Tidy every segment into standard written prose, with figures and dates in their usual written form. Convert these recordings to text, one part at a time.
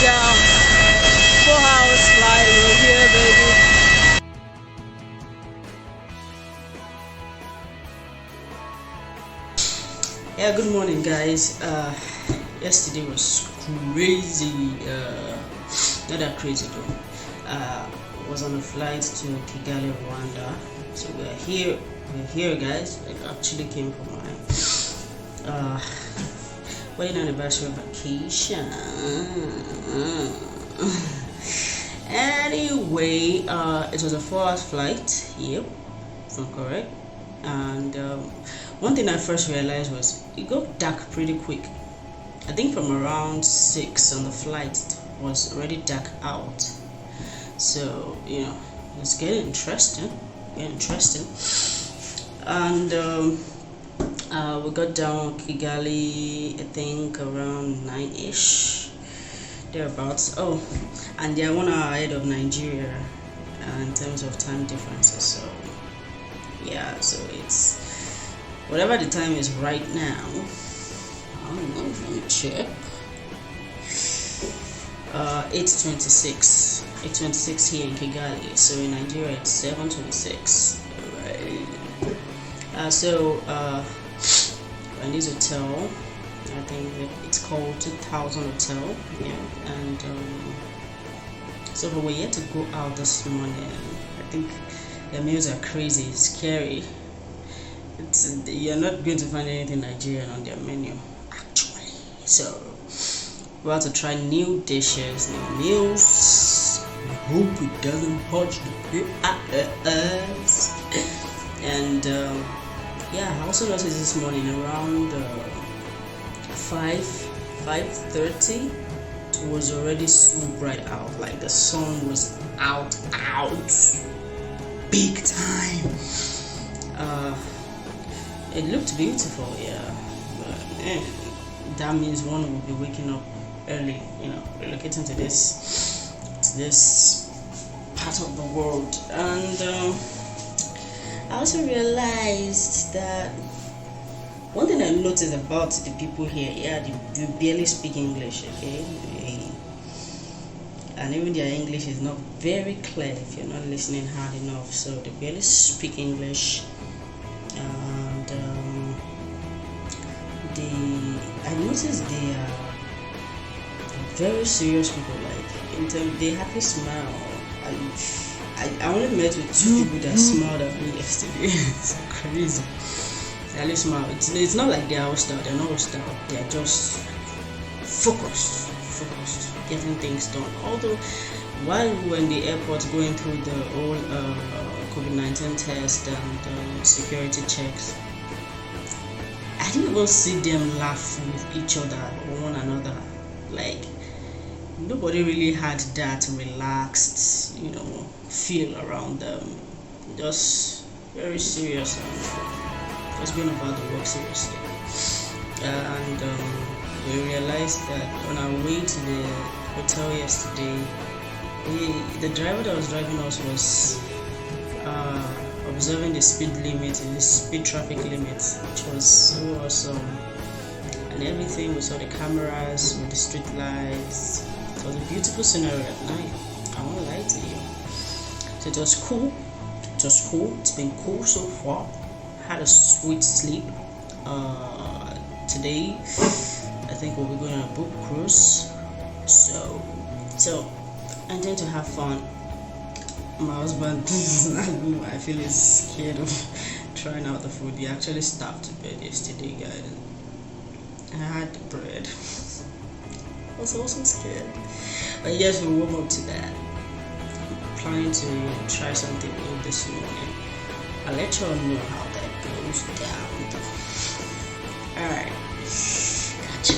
down. 4 hours flight, we're here, baby. Yeah, good morning, guys. Yesterday was crazy. Not that crazy though. Was on a flight to Kigali, Rwanda. So we're here, guys. It actually came from my wedding anniversary vacation. Anyway, it was a 4 hour flight. Yep, if I'm correct. And one thing I first realized was it got dark pretty quick. I think from around 6 on the flight it was already dark out. So it's getting interesting. And we got down Kigali, I think around 9ish, thereabouts. Oh, and they're 1 hour ahead of Nigeria in terms of time differences. So yeah, so it's whatever the time is right now. I don't know, let me check. 8:26 here in Kigali. So in Nigeria it's 7:26. Right. So in this hotel, I think it's called 2000 Hotel. Yeah, and so we're yet to go out this morning. I think the meals are crazy, scary. You're not going to find anything Nigerian on their menu, actually. So we have to try new dishes, new meals. I hope it doesn't touch the us. And yeah, I also noticed this morning around 5:30, it was already so bright out, like the sun was out big time. It looked beautiful, yeah, but that means one will be waking up early, relocating to this part of the world. And I also realized that one thing I noticed about the people here, yeah, they barely speak English, okay? And even their English is not very clear if you're not listening hard enough. So they barely speak English, and I noticed they are very serious people. Like they happy smile. I only met with 2 people that smiled at me yesterday. It's crazy. They only smile. It's not like they're hostile. They're not hostile. They're just focused, getting things done. Although while we were in the airport going through the whole COVID-19 test and security checks, I didn't even see them laugh with each other or one another. Like nobody really had that relaxed, feel around them. Just very serious and just going about the work seriously. And we realized that on our way to the hotel yesterday, the driver that was driving us was observing the speed limit, the speed traffic limit, which was so awesome. And everything, we saw the cameras with the street lights. It was a beautiful scenario at night, I won't lie to you. So it was cool. It's been cool so far. Had a sweet sleep. Today I think we'll be going on a boat cruise. So I intend to have fun. My husband, I feel is scared of trying out the food. He actually starved to bed yesterday, guys. I had the bread. I was also scared. But yes, we'll warm up to that. I'm planning to try something new this morning. I'll let you all know how that goes down. Alright. Gotcha.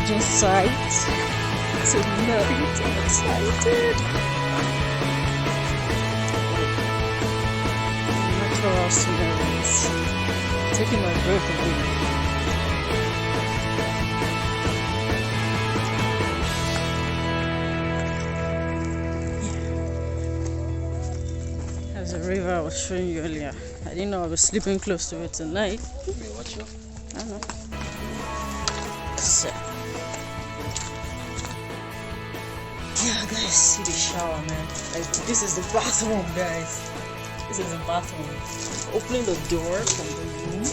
virgin sight tonight. I'm excited. Natural sceneries. Taking my breath away. There's a river I was showing you earlier. I didn't know I was sleeping close to it tonight. Watch out. I don't know. So, yeah, guys, see the shower, man. Like, this is the bathroom, guys. This is the bathroom. Opening the door from the room,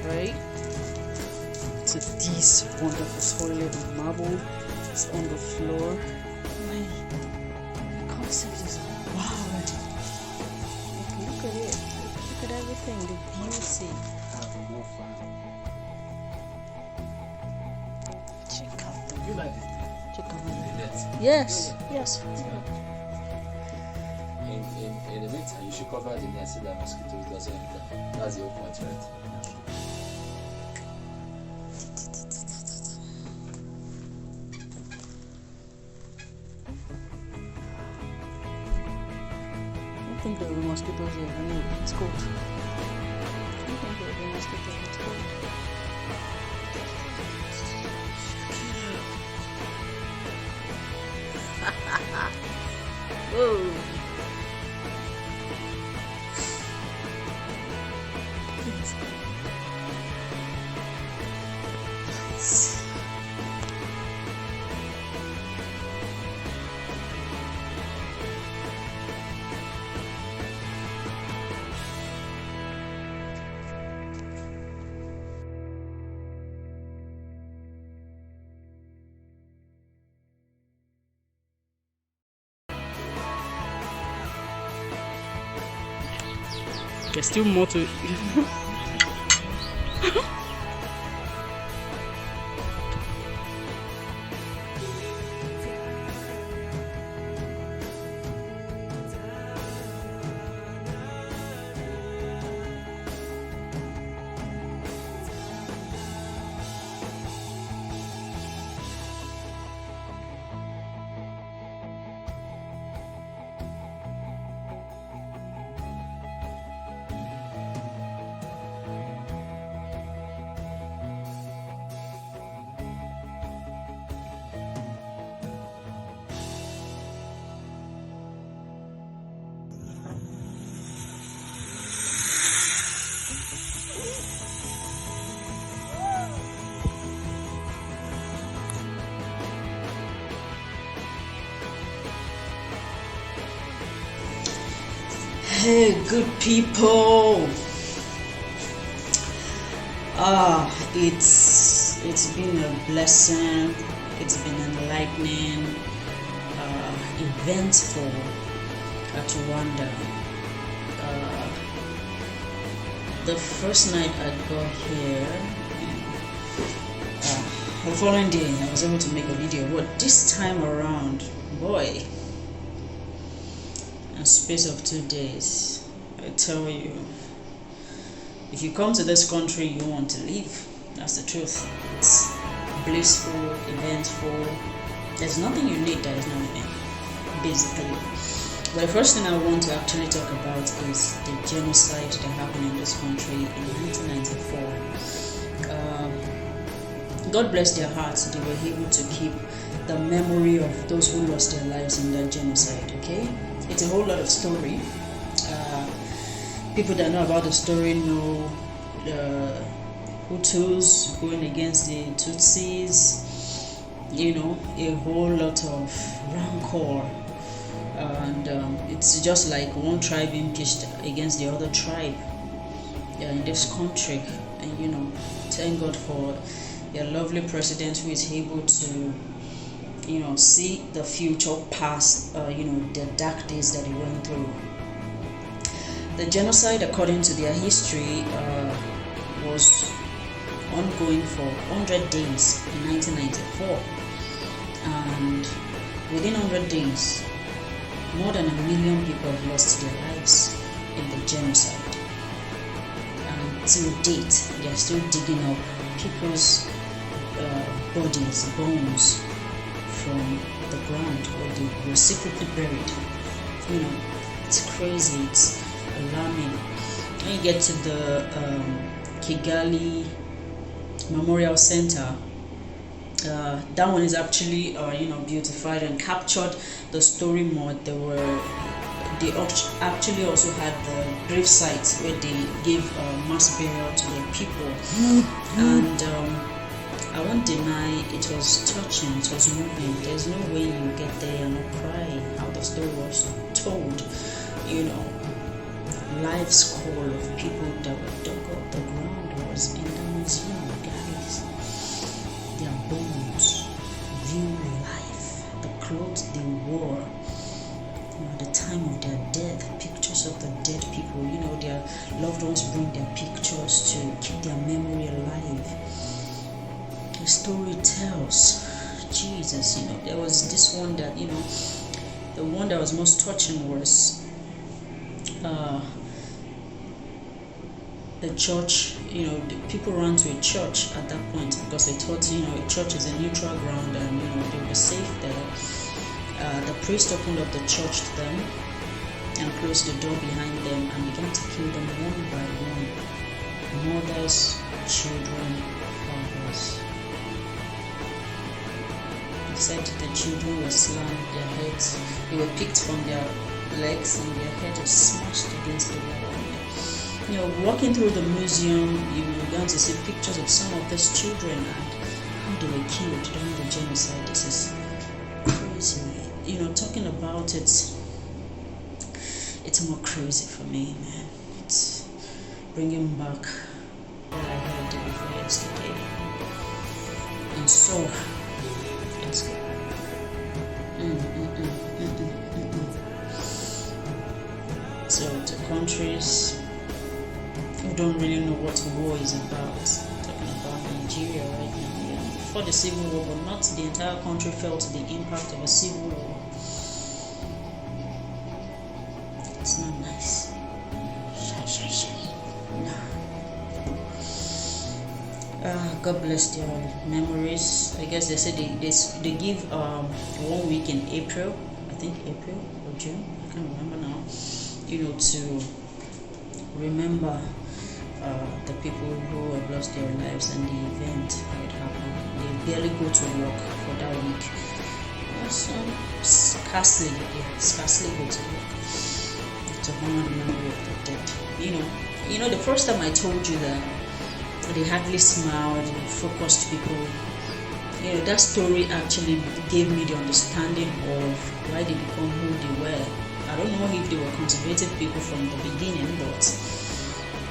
right, to this wonderful toilet with marble. It's on the floor. Man, the concept is wow. Look at it. Look at everything. The beauty. Check out the. You like it? Check out the. Yes. Yes. In the winter, you should cover the net so that mosquitoes doesn't enter. That's the whole point, right? I don't think there will be mosquitoes here. I mean, it's cold. I don't think there will be mosquitoes. It's cold. Whoa. There's still more to it. Hey, good people. It's been a blessing. It's been enlightening, eventful at Rwanda. The first night I got here, the following day I was able to make a video. But this time around, boy, in space of 2 days, I tell you, if you come to this country, you want to leave. That's the truth. It's blissful, eventful. There's nothing you need that is not in it, basically. But the first thing I want to actually talk about is the genocide that happened in this country in 1994. God bless their hearts, they were able to keep the memory of those who lost their lives in that genocide, okay? It's a whole lot of story. People that know about the story know the Hutus going against the Tutsis, you know, a whole lot of rancor. And it's just like one tribe being pitched against the other tribe in this country. And, you know, thank God for a lovely president who is able to, you know, see the future past, you know, the dark days that he went through. The genocide, according to their history, was ongoing for 100 days in 1994. And within 100 days, more than 1 million people have lost their lives in the genocide. And till date, they are still digging up people's bodies, bones from the ground where they were secretly buried. It's crazy, it's alarming. When you get to the Kigali Memorial Center, that one is actually beautified and captured the story more. They actually also had the grave sites where they gave mass burial to their people, and I won't deny it was touching, it was moving. There's no way you get there and not cry how the story was told. Life's call of people that were dug up the ground was in the museum, guys. Their bones, real life, the clothes they wore, at the time of their death, pictures of the dead people. Their loved ones bring their pictures to keep their memory alive. The story tells, Jesus, there was this one that, the one that was most touching was a church. The people ran to a church at that point because they thought, a church is a neutral ground and, they were safe there. The priest opened up the church to them and closed the door behind them and began to kill them one by one. Mothers, children, fathers. He said the children were slammed, their heads, they were picked from their legs and their head was smashed against the wall. Walking through the museum, you began to see pictures of some of these children and how they were killed during the genocide. This is crazy. Talking about it, it's more crazy for me, man. It's bringing back what I heard day before yesterday. And so, let's go. So, to countries who don't really know what war is about, talking about Nigeria right now, before the civil war, but not the entire country felt the impact of a civil war. It's not nice. God bless their memories. I guess they said they give 1 week in April, I think April or June, I can't remember now, to remember the people who have lost their lives and the event, how it happened. They barely go to work for that week. Scarcely go to work to honor the memory of the dead. The first time I told you that they hardly smiled, they focused people. That story actually gave me the understanding of why they become who they were. I don't know if they were conservative people from the beginning, but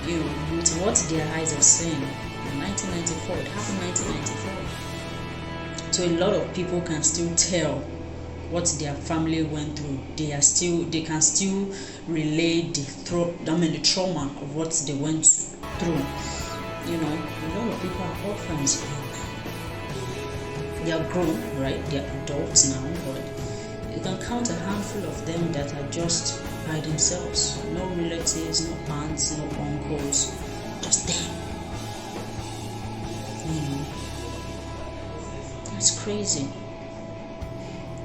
with what their eyes are saying, in 1994, it happened 1994. So a lot of people can still tell what their family went through. They can still relay the trauma of what they went through. A lot of people are orphans. They are grown, right? They are adults now, but you can count a handful of them that are just by themselves. No relatives, no aunts, no uncles, just them. That's crazy.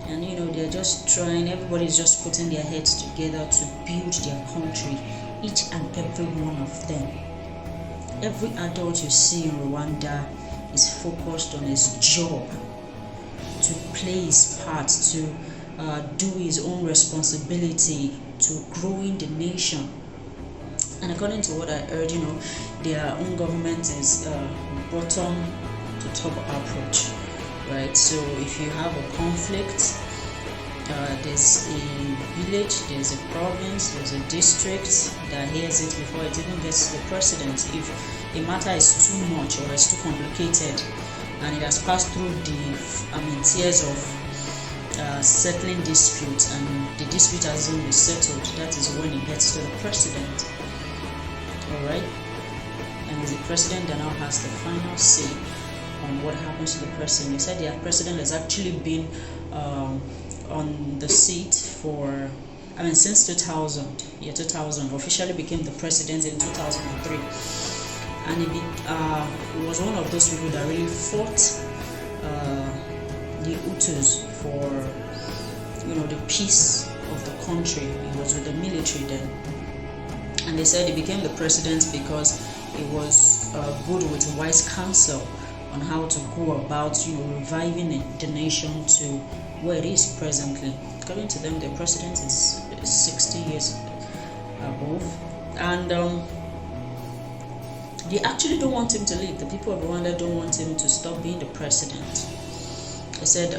And they're just trying, everybody's just putting their heads together to build their country, each and every one of them. Every adult you see in Rwanda is focused on his job, to play his part, to do his own responsibility to growing the nation. And according to what I heard, their own government is bottom to top approach, right? So if you have a conflict, there's a village, there's a province, there's a district that hears it before it even gets to the president. If a matter is too much or it's too complicated and it has passed through the tiers of settling disputes and the dispute hasn't been settled, that is when it gets to the president. Alright? And it's the president that now has the final say on what happens to the president. They said the president has actually been on the seat for, since 2000. 2000, officially became the president in 2003. And he was one of those people that really fought the Hutus for the peace of the country. He was with the military then, and they said he became the president because he was good with wise counsel on how to go about reviving the nation to where it is presently. According to them, the president is 60 years above, and they actually don't want him to leave. The people of Rwanda don't want him to stop being the president. They said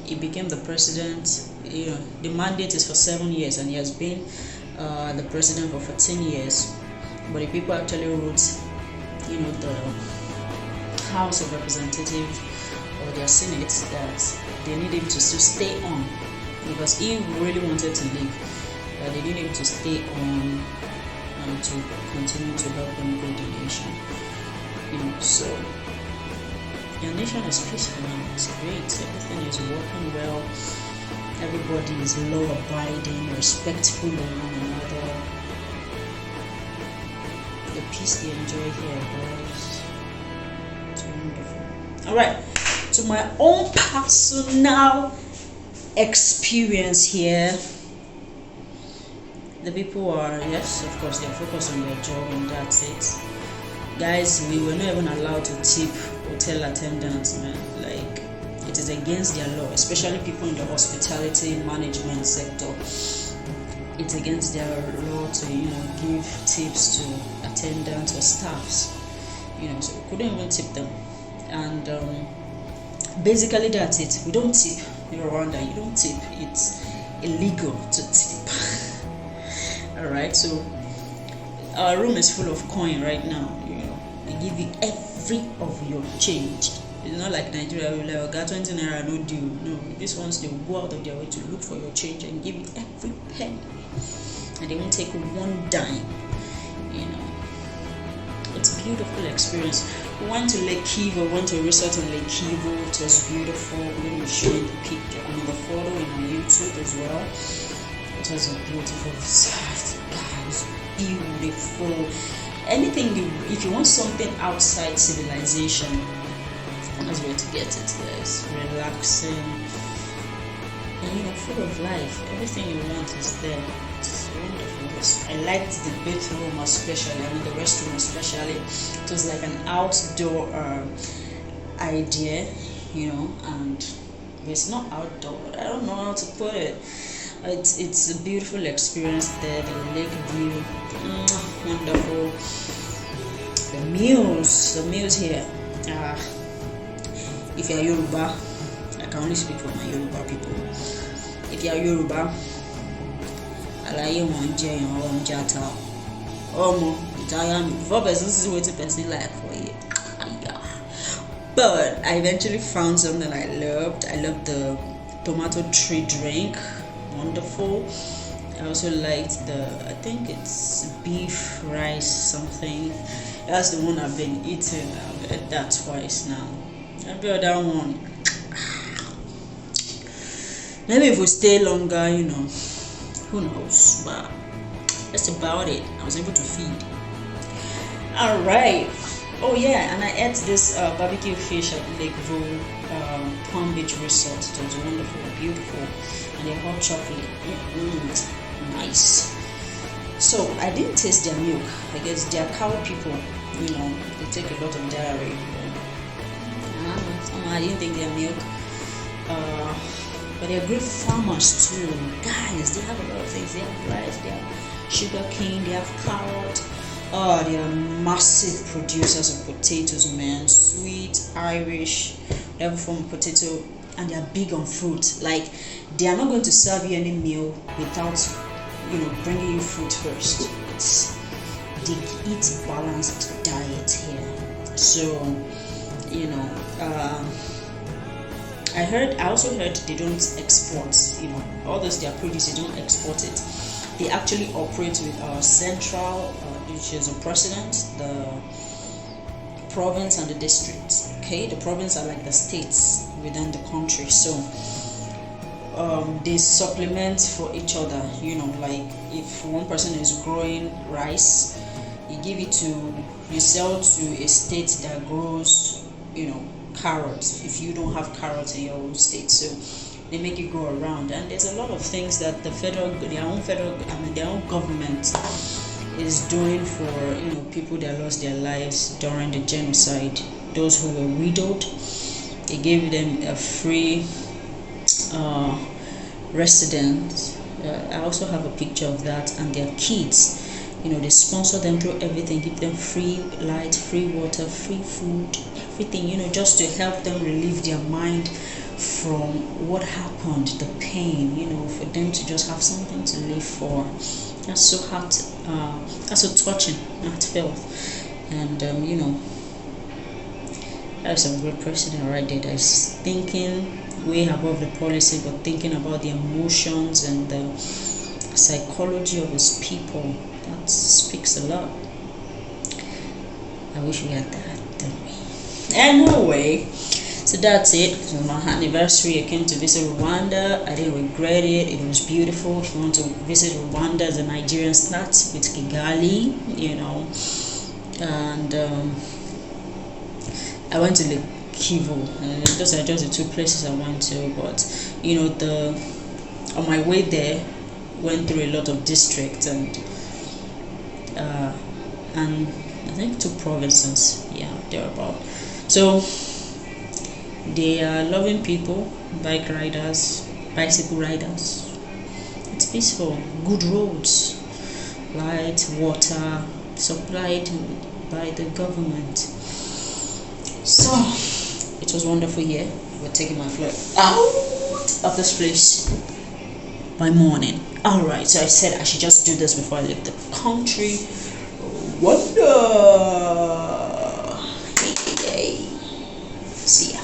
he became the president. The mandate is for 7 years, and he has been the president for 14 years. But the people actually wrote, the House of Representatives or their Senate, that they need him to still stay on, because he really wanted to leave. They need him to stay on and to continue to help them build the nation. So your nation is peaceful now. It's great. Everything is working well. Everybody is law-abiding, respectful of one another. The peace they enjoy here, boys. It's wonderful. Alright, to my own personal experience here, the people are, yes, of course, they're focused on their job, and that's it. Guys, we were not even allowed to tip hotel attendants, man. Like, it is against their law, especially people in the hospitality management sector. It's against their law to give tips to attendants or staffs. So we couldn't even tip them. And basically that's it. We don't tip in Rwanda. You don't tip. It's illegal to tip. Alright, so our room is full of coin right now. They give you every of your change. It's not like Nigeria, we're like, got 20 naira, no deal. No, these ones, they will go out of their way to look for your change and give you every penny. And they won't take one dime. It's a beautiful experience. We went to Lake Kivu, went to a resort in Lake Kivu. It was beautiful. We're going to show you the picture, the photo in our YouTube as well. It was a beautiful resort, guys. Beautiful. Anything, if you want something outside civilization, that's where to get it, guys. Relaxing and full of life. Everything you want is there. It's wonderful. I liked the bathroom especially, the restroom especially. It was like an outdoor idea, and it's not outdoor. I don't know how to put it. It's a beautiful experience there. The lake view, wonderful. The meals here. If you're Yoruba, I can only speak for my Yoruba people. If you're Yoruba, alaye won je yan o njata omo itaya mi before person is waiting person like for you. But I eventually found something I loved. I loved the tomato tree drink. Wonderful. I also liked I think it's beef rice something. That's the one I've been eating. I've had that twice now. Every other one, maybe if we stay longer, who knows, but that's about it. I was able to feed. Alright. Oh yeah, and I ate this barbecue fish at Lake Kivu Palm Beach Resort. It was wonderful, beautiful, and the hot chocolate. Nice. So I didn't taste their milk. I guess they are cow people, they take a lot of dairy. I didn't take their milk. But they're great farmers too. Guys, they have a lot of things. They have rice, they have sugar cane, they have carrot. They are massive producers of potatoes, man. Sweet, Irish, every form of potato, and they are big on fruit. Like, they are not going to serve you any meal without, bringing you fruit first. They eat balanced diet here. So, I also heard they don't export, all those their produce, they don't export it. They actually operate with our central, which is a president, the province, and the district. Okay, the province are like the states within the country. So they supplement for each other. Like if one person is growing rice, you sell to a state that grows, carrots if you don't have carrots in your own state. So they make you go around, and there's a lot of things that their own government is doing for people that lost their lives during the genocide. Those who were widowed, they gave them a free residence. I also have a picture of that, and their kids. They sponsor them through everything, give them free light, free water, free food, everything. Just to help them relieve their mind from what happened, the pain. For them to just have something to live for. That's so that's so touching, heartfelt, and that's a great president right there. That's thinking way above the policy, but thinking about the emotions and the psychology of his people. That speaks a lot. I wish we had that, don't we? Anyway, so that's it. So my anniversary, I came to visit Rwanda. I didn't regret it. It was beautiful. If you want to visit Rwanda, the Nigerian start with Kigali, and I went to the Kivu. Those are just the two places I went to. But on my way there, went through a lot of districts and I think 2 provinces. Yeah, thereabout. So they are loving people, bike riders, bicycle riders. It's peaceful, good roads, light, water supplied by the government. So it was wonderful here. We're taking my flight out of this place by morning. Alright, so I said I should just do this before I leave the country. Wonder. Hey. See ya.